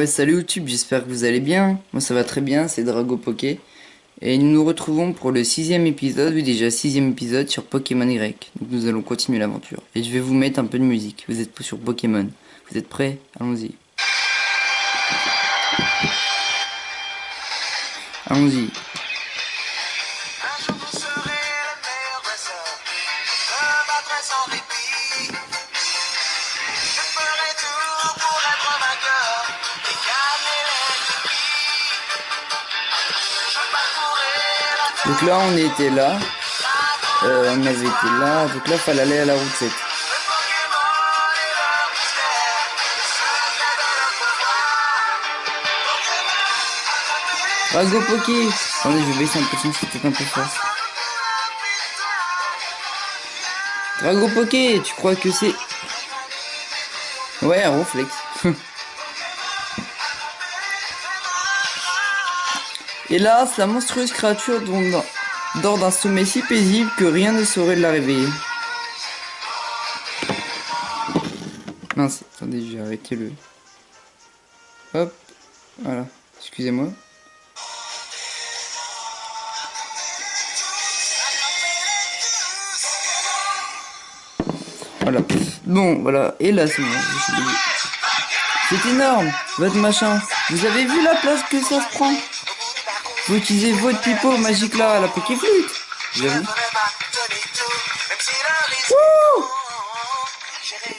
Ouais, salut YouTube, j'espère que vous allez bien. Moi ça va très bien, c'est Drago Poké. Et nous nous retrouvons pour le 6e épisode, oui déjà 6e épisode sur Pokémon Y. Donc nous allons continuer l'aventure. Et je vais vous mettre un peu de musique. Vous êtes sur Pokémon. Vous êtes prêts? Allons-y. Allons-y. Un jour vous serez le meilleur dresseur. Je me battrai sans répit. Je ferai tout pour être vainqueur et gagner les défis. Je parcourrai la terre. Donc là on était là. On avait été là. Donc là fallait aller à la route 7. Le Pokémon et leur mystère. Le secret de leur pouvoir. Drago Poké. Attendez, je vais baisser un peu le son, c'est peut-être un peu fort. Drago Poké, tu crois que c'est... Ouais, un reflex. Hélas, la monstrueuse créature dort d'un sommeil si paisible que rien ne saurait la réveiller. Mince, attendez, j'ai arrêté le... Hop, voilà, excusez-moi. Voilà, bon, voilà, et là c'est bon, c'est énorme, votre machin. Vous avez vu la place que ça se prend? Vous utilisez votre pipeau magique là, la Pokéflute. Vous avez vu?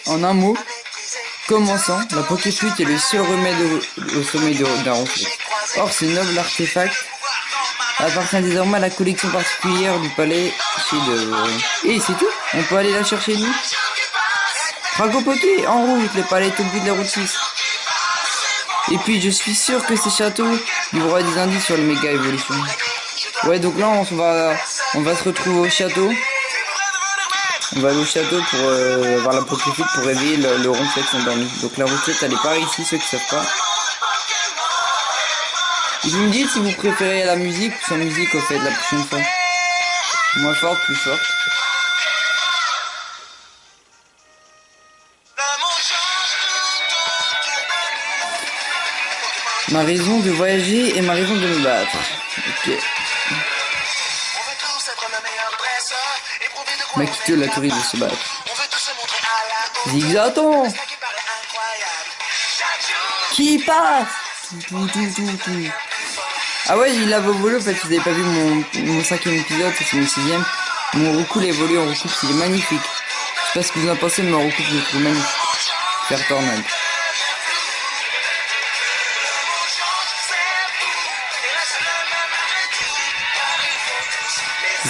En un mot, commençant, la Pokéflute est le seul remède au sommeil d'un reflet. Or, ce noble artefact appartient désormais à la collection particulière du palais chez de... Et c'est tout? On peut aller la chercher nous? Drago Poké, en route, le palais est au bout de la route 6. Et puis je suis sûr que ces châteaux livreront des indices sur le méga évolution. Ouais, donc là on va se retrouver au château. On va aller au château pour voir la Pokéflute pour réveiller le Ronflex endormi. Donc la Ronflex elle est par ici, ceux qui savent pas. Et vous me dites si vous préférez la musique ou sans musique au fait la prochaine fois. Moins forte, plus forte. Ma raison de voyager et ma raison de me battre. Ok. Makito l'autorise de se battre. Zigzaton qui passe. Tout. Ah ouais, il a volé, en fait, vous avez pas vu mon 5e épisode, c'est mon 6e. Mon recoupe il a évolué en recoupe, il est magnifique. Je sais pas ce que vous en pensez, mais mon recoupe je le trouve magnifique. Faire tornade.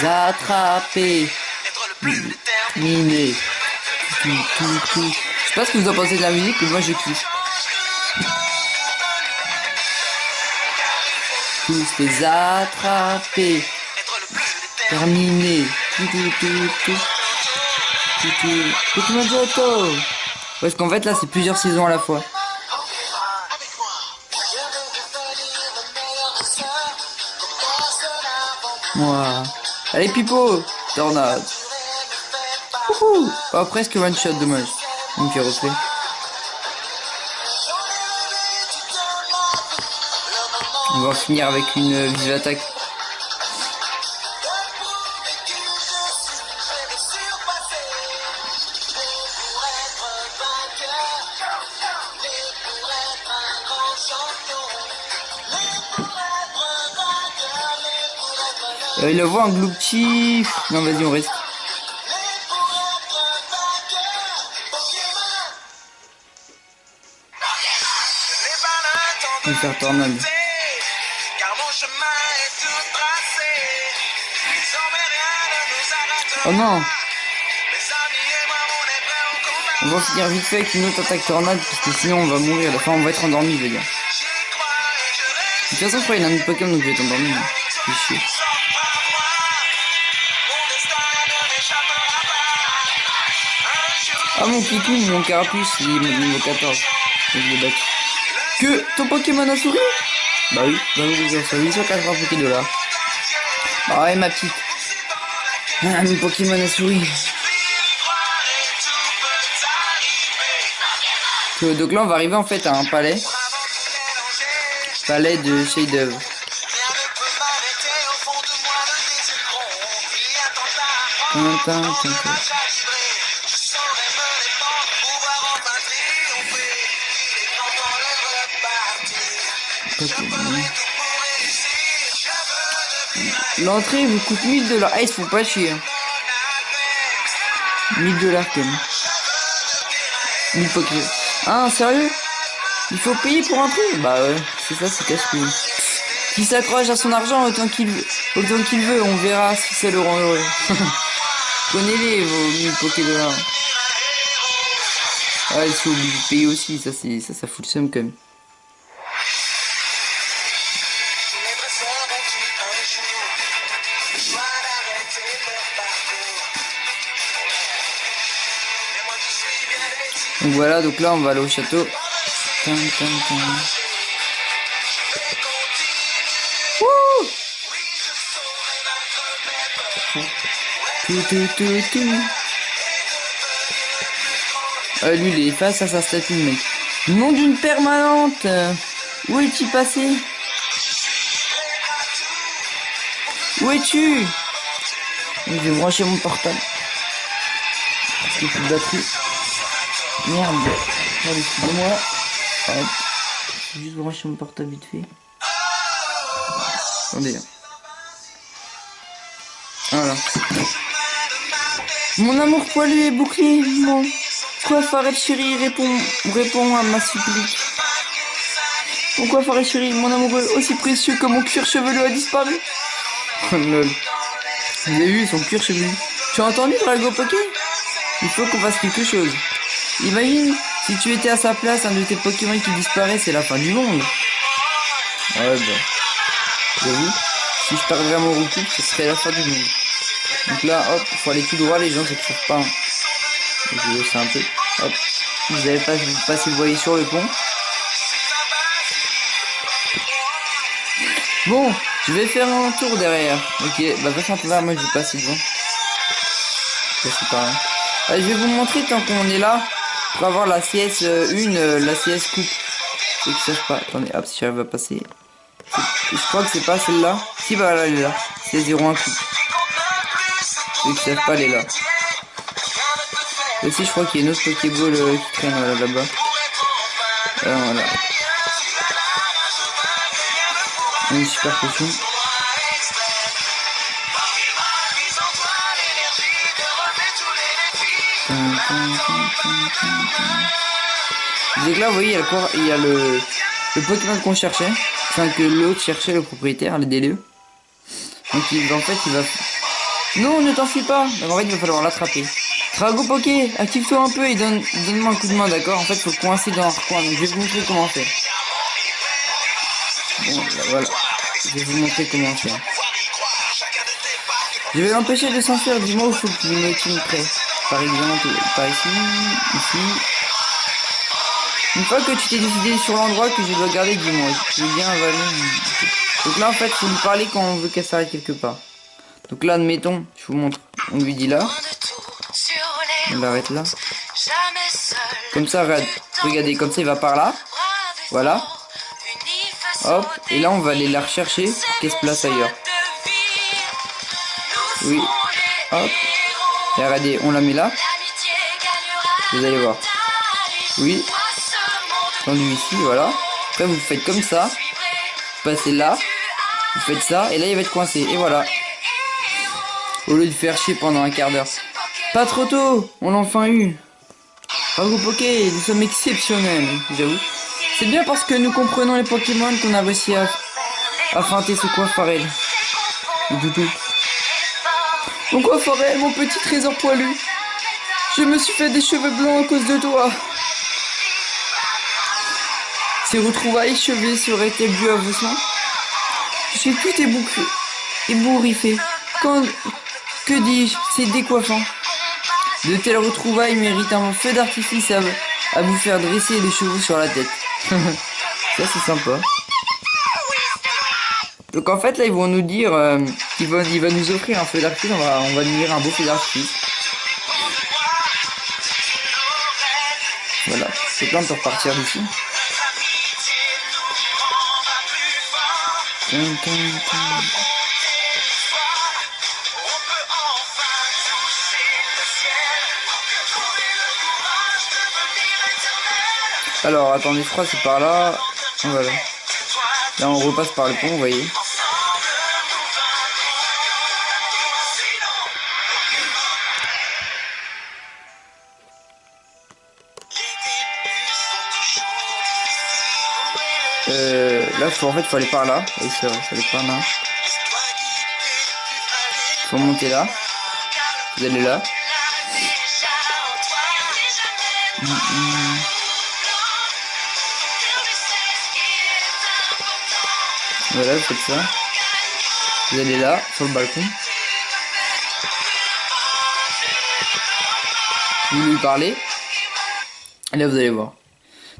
Attraper. Miné. Tout. Je sais pas ce que vous en pensez de la musique, mais moi je kiffe. Tous les attraper. Terminé. Tout. Pokémon Johto. Parce qu'en fait là c'est plusieurs saisons à la fois. Moi. Allez Pipo. Tornade. Wouhou. Oh, presque one shot, dommage. Donc il refait. On va finir avec une vive attaque. Il le voit un Gloopchi. Non vas-y on reste. Je vais faire tornade. Oh non. On va finir vite fait avec une autre attaque tornade parce que sinon on va mourir. À la fin on va être endormi, je veux dire. De toute façon je crois qu'il y a un autre Pokémon donc je vais être endormi. C'est chier. Ah mon Kikou, mon Carapuce, il est niveau 14. Donc je l'ai battu. Que ton Pokémon a souri? Bah oui, sur 880 Pokédollars. Bah ouais ma petite. Ah, mon Pokémon a souri. Donc là on va arriver en fait à un palais. palais de Shade. Rien ne peut m'arrêter au fond de moi, le désir gronde. Il y a tant à apprendre, tant de à calibrer. Je saurais me défendre, pouvoir enfin triompher. Il est grand temps de repartir. Je ferai tout pour réussir. Je veux devenir L'entrée vous coûte 1000 $. Ah, ils se font pas chier. Hein. 1000 $ quand même. 1000 Pokémon. Ah, sérieux? Il faut payer pour entrer? Bah ouais, c'est ça, c'est casse-couille. Qui s'accroche à son argent autant qu'il veut, on verra si ça le rend heureux. Connaissez-les vos 1000 Pokémon. Ah, ils sont obligés de payer aussi, ça fout le seum quand même. mes dresseurs ont eu un jour le choix d'arrêter leur parcours. Mais moi qui suis bien vêtu, Donc voilà, donc là on va aller au château. Tin, tin, tin. je vais continuer. Wouh! Oui, je saurai vaincre mes peurs. Tout. Lui il est face à sa statue le mec. Nom d'une permanente. Où es-tu passé? Où es-tu? Je vais brancher mon portable. Parce qu'il y a plus de batterie. Merde. Attendez, excusez-moi. Hop. Je vais juste brancher mon portable vite fait. Attendez. Voilà. Mon amour poilu est bouclé. Bon. Quoi, Farid chéri, réponds à ma supplique. Pourquoi, Farid chéri, mon amoureux, aussi précieux que mon cuir chevelu a disparu? Oh lol. Vous avez vu son cuir chevelu? Tu as entendu, Drago Poké? Il faut qu'on fasse quelque chose. Imagine, si tu étais à sa place, un de tes Pokémon qui disparaît, c'est la fin du monde. Ouais, bah. J'avoue, si je perdrais mon recoupe, ce serait la fin du monde. Donc là, hop, faut aller tout droit, les gens se trouvent pas. Hein. Je vais laisser un peu. Hop. Vous avez pas passé le voyer sur le pont. Bon, je vais faire un tour derrière. Ok, bah passe un peu vers moi, je vais passer devant. C'est pas rien. Je vais vous montrer tant qu'on est là. Pour avoir la CS1, la CS coupe. Ceux qui savent pas. Attendez, hop, si j'arrive à passer. Je crois que c'est pas celle-là. Si, bah là, elle est là. C'est 01 coupe. Ceux qui savent pas, elle est là. Aussi, je crois qu'il y a une autre Pokéball qui traîne là-bas. Voilà. Une super potion. Donc là, vous voyez, il y a le Pokémon qu'on cherchait. Enfin, que l'autre cherchait, le propriétaire, le DLE. Donc en fait, il va... Non, ne t'enfuis pas. Donc en fait, il va falloir l'attraper. Drago Poké, active-toi un peu et donne-moi un coup de main, d'accord? En fait, faut le coincer dans un recoin. Donc je vais vous montrer comment faire. Bon, là, voilà. Je vais vous montrer comment faire. Je vais l'empêcher de s'enfuir. Dis-moi où faut que tu me tiennes prêt. Par exemple, par ici, ici. Une fois que tu t'es décidé sur l'endroit que je dois garder, dis-moi. Je veux bien avaler. Donc là, en fait, faut lui parler quand on veut qu'elle s'arrête quelque part. Donc là, admettons, je vous montre. On lui dit là. On l'arrête là. Comme ça, regardez, comme ça, il va par là. Voilà. Hop. Et là, on va aller la rechercher pour qu'elle se place ailleurs. Oui. Hop. Et regardez, on la met là. Vous allez voir. Oui. Tendu ici, voilà. Après, vous faites comme ça. Vous passez là. Vous faites ça. Et là, il va être coincé. Et voilà. Au lieu de faire chier pendant un quart d'heure. Pas trop tôt. On l'a enfin eu. Drago Poké, nous sommes exceptionnels. J'avoue. C'est bien parce que nous comprenons les Pokémon qu'on a réussi à feinter ce Coiffarel. Doudou. Mon Coiffarel, mon petit trésor poilu. Je me suis fait des cheveux blancs à cause de toi. Ces retrouvailles chevées seraient-elles dues à vos soins? J'ai tout ébouriffé. Que dis-je? C'est décoiffant. De telles retrouvailles méritent un feu d'artifice à vous faire dresser les cheveux sur la tête. Ça c'est sympa. Donc en fait là ils vont nous dire il va nous offrir un feu d'artifice, on va lui dire un beau feu d'artifice. Voilà, c'est plein de repartir d'ici. Alors, attendez, je crois que c'est par là. Voilà. Là, on repasse par le pont, vous voyez. Là, en fait, faut aller par là. Oui, c'est vrai, faut aller par là. Faut monter là. Vous allez là. Voilà, vous faites ça. Vous allez là, sur le balcon. Vous lui parlez. Et là, vous allez voir.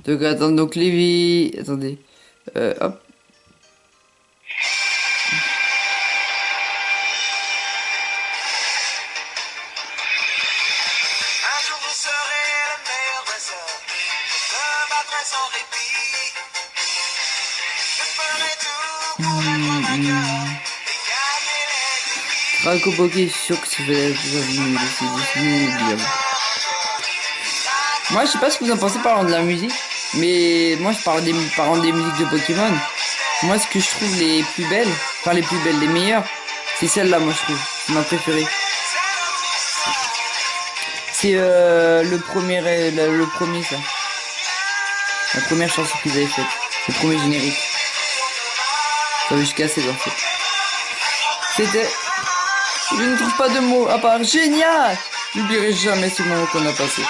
Donc, attendez, donc Lévi... Attendez. Hop. Un jour vous serez le meilleur dresseur. Je me battrai sans répit. Je ferai tout pour être vainqueur et gagner les défis. Draco Poké, je suis sûr que c'est bien. Moi, je sais pas ce que vous en pensez parlant de la musique, mais moi, je parle des musiques de Pokémon. Moi, ce que je trouve les plus belles, enfin les plus belles, les meilleures, c'est celle-là, moi, je trouve. C'est ma préférée. C'est le premier, ça. La première chanson qu'ils avaient faite. Le premier générique. Ça veut jusqu'à 16 en fait. C'était... Je ne trouve pas de mots à part génial. N'oublierai jamais ce moment qu'on a passé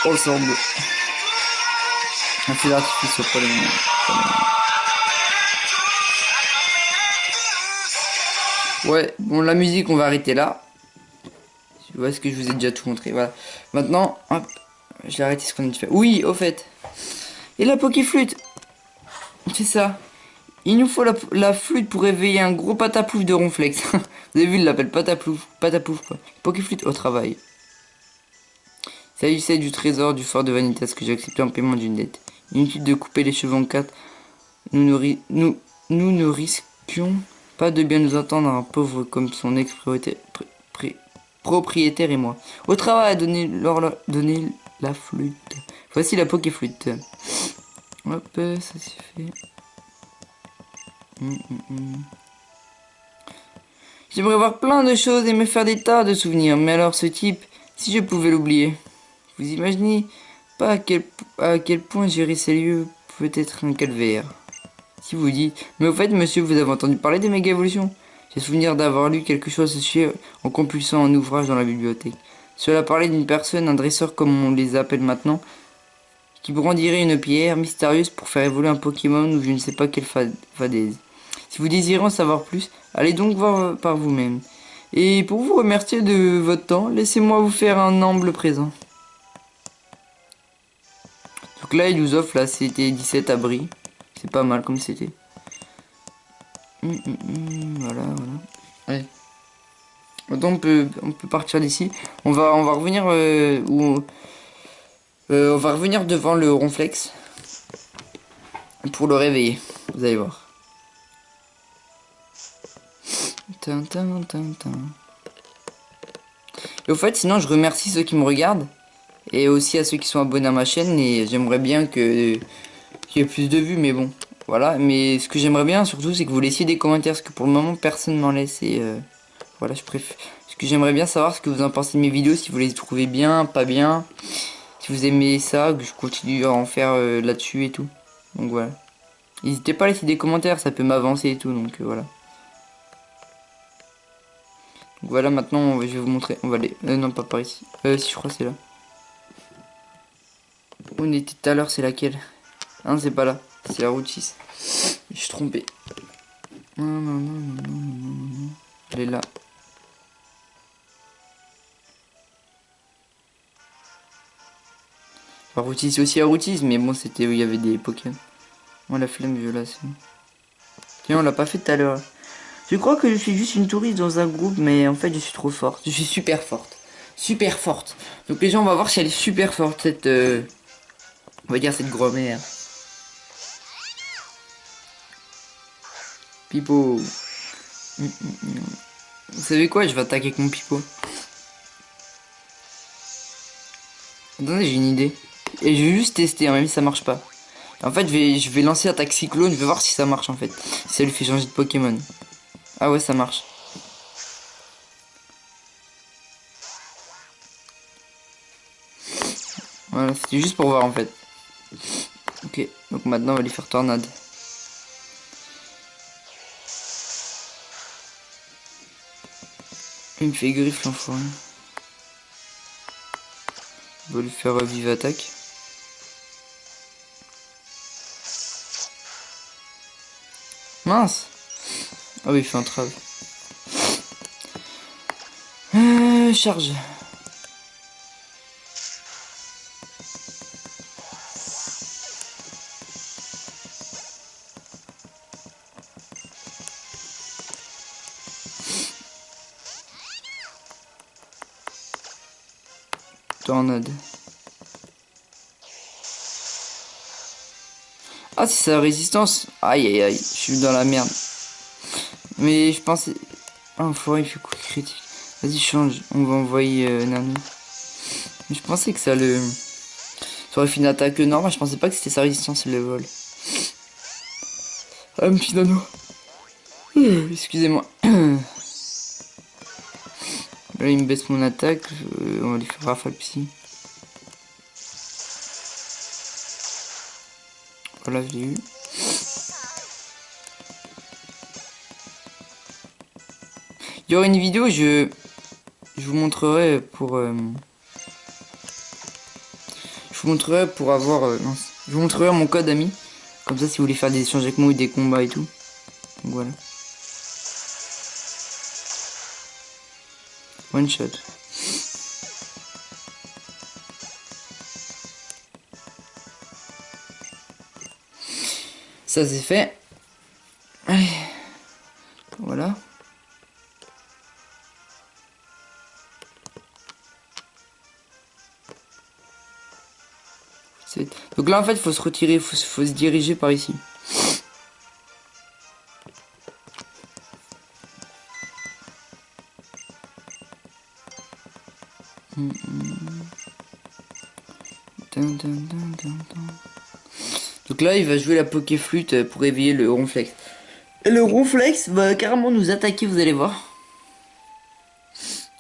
ensemble. Un feu d'artifice au problème. Ouais, bon, la musique, on va arrêter là. Tu vois ce que je vous ai déjà tout montré. Voilà. Maintenant, hop, j'ai arrêté ce qu'on a dit faire. Oui, au fait. Et la Pokéflûte. C'est ça. Il nous faut la flûte pour réveiller un gros pataplouf de Ronflex. Vous avez vu, il l'appelle pataplouf quoi. Pokéflûte au travail. Il s'agissait du trésor du fort de Vanitas que j'ai accepté en paiement d'une dette. Inutile de couper les cheveux en quatre. Nous ne risquions pas de bien nous entendre un pauvre comme son ex-propriétaire et moi. Au travail, donnez la flûte. Voici la Pokéflûte. Hop, ça c'est fait. J'aimerais voir plein de choses et me faire des tas de souvenirs. Mais alors ce type, si je pouvais l'oublier. Vous imaginez pas à quel point gérer ces lieux peut être un calvaire. Si vous dites, mais au fait monsieur, vous avez entendu parler des méga évolutions? J'ai souvenir d'avoir lu quelque chose dessus en compulsant un ouvrage dans la bibliothèque. Cela parlait d'une personne, un dresseur comme on les appelle maintenant, qui brandirait une pierre mystérieuse pour faire évoluer un Pokémon ou je ne sais pas quelle fadaise. Si vous désirez en savoir plus, allez donc voir par vous-même. Et pour vous remercier de votre temps, laissez-moi vous faire un humble présent. Donc là, il nous offre là, c'était 17 abris. C'est pas mal comme c'était. Voilà. Allez. Maintenant, on peut partir d'ici. On va revenir on va revenir devant le Ronflex pour le réveiller. Vous allez voir. Et au fait, sinon, je remercie ceux qui me regardent et aussi à ceux qui sont abonnés à ma chaîne. Et j'aimerais bien qu'il y ait plus de vues, mais bon, voilà. Mais ce que j'aimerais bien surtout, c'est que vous laissiez des commentaires, parce que pour le moment, personne m'en laisse. Et voilà, ce que j'aimerais bien savoir, ce que vous en pensez de mes vidéos, si vous les trouvez bien, pas bien, si vous aimez ça, que je continue à en faire là-dessus et tout. Donc voilà. N'hésitez pas à laisser des commentaires, ça peut m'avancer et tout, donc voilà. Donc voilà, maintenant je vais vous montrer. On va aller. Non, pas par ici. Si, je crois que c'est là. Où on était tout à l'heure, c'est laquelle? Hein, c'est pas là. C'est la route 6. Je suis trompé. Non. Elle est là. La route 6, c'est aussi la route 6, mais bon, c'était où il y avait des Pokémon. Moi, la flemme violation. Tiens, on l'a pas fait tout à l'heure. Je crois que je suis juste une touriste dans un groupe, mais en fait je suis trop forte. Je suis super forte. Super forte. Donc les gens, on va voir si elle est super forte, cette... on va dire cette grand-mère. Pipo. Vous savez quoi? Je vais attaquer avec mon Pipo. Attendez, j'ai une idée. Et je vais juste tester, hein, même si ça marche pas. En fait, je vais lancer attaque cyclone, je vais voir si ça marche en fait. Si ça lui fait changer de Pokémon. Ah ouais, ça marche. Voilà, c'était juste pour voir en fait. Ok, donc maintenant on va lui faire tornade. Il me fait griffe l'enfoiré. On va lui faire vive attaque. Mince. Ah oui, il fait entrave. Charge. Tornade. Ah, c'est sa résistance. Aïe aïe aïe, je suis dans la merde. Mais je pensais... Ah, enfoiré, il fait coup critique. Vas-y, change. On va envoyer Nano. Mais je pensais que ça le... Ça aurait fait une attaque normale. Je pensais pas que c'était sa résistance le vol. Ah, un petit Nano. Excusez-moi. Là, il me baisse mon attaque. On va lui faire rafale psy. Voilà, je l'ai eu. Il y aura une vidéo, je vous montrerai pour... je vous montrerai pour avoir... non, je vous montrerai mon code ami. Comme ça, si vous voulez faire des échanges avec moi ou des combats et tout. Donc voilà. One shot. Ça c'est fait. Allez. Voilà. Donc là en fait il faut se retirer, faut se diriger par ici. Donc là il va jouer la Pokéflûte pour éveiller le Ronflex. Et le Ronflex va carrément nous attaquer, vous allez voir.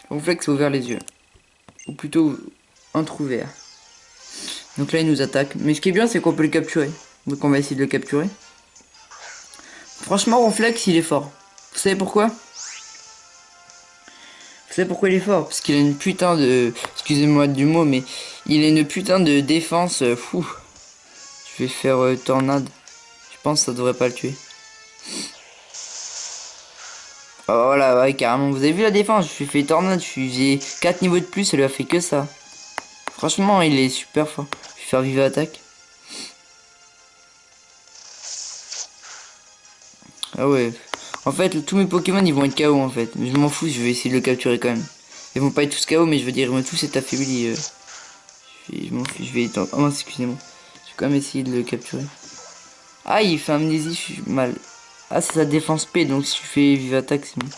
Le Ronflex a ouvert les yeux. Ou plutôt entrouvert. Donc là il nous attaque. Mais ce qui est bien c'est qu'on peut le capturer. Donc on va essayer de le capturer. Franchement Ronflex il est fort. Vous savez pourquoi? Vous savez pourquoi il est fort? Parce qu'il a une putain de... Excusez-moi du mot mais... Il a une putain de défense fou. Je vais faire tornade. Je pense que ça devrait pas le tuer. Oh, voilà, ouais, carrément. Vous avez vu la défense? Je lui ai fait tornade. J'ai 4 niveaux de plus. Elle lui a fait que ça. Franchement, il est super fort. Je vais faire vive attaque. Ah ouais. En fait, tous mes Pokémon ils vont être KO en fait. Je m'en fous, je vais essayer de le capturer quand même. Ils vont pas être tous KO, mais je veux dire, ils vont tous être affaiblis. Je m'en fous, je vais être... Oh, excusez-moi. Je vais quand même essayer de le capturer. Ah, il fait amnésie, je suis mal. Ah, c'est sa défense P, donc si je fais vive attaque, c'est bon.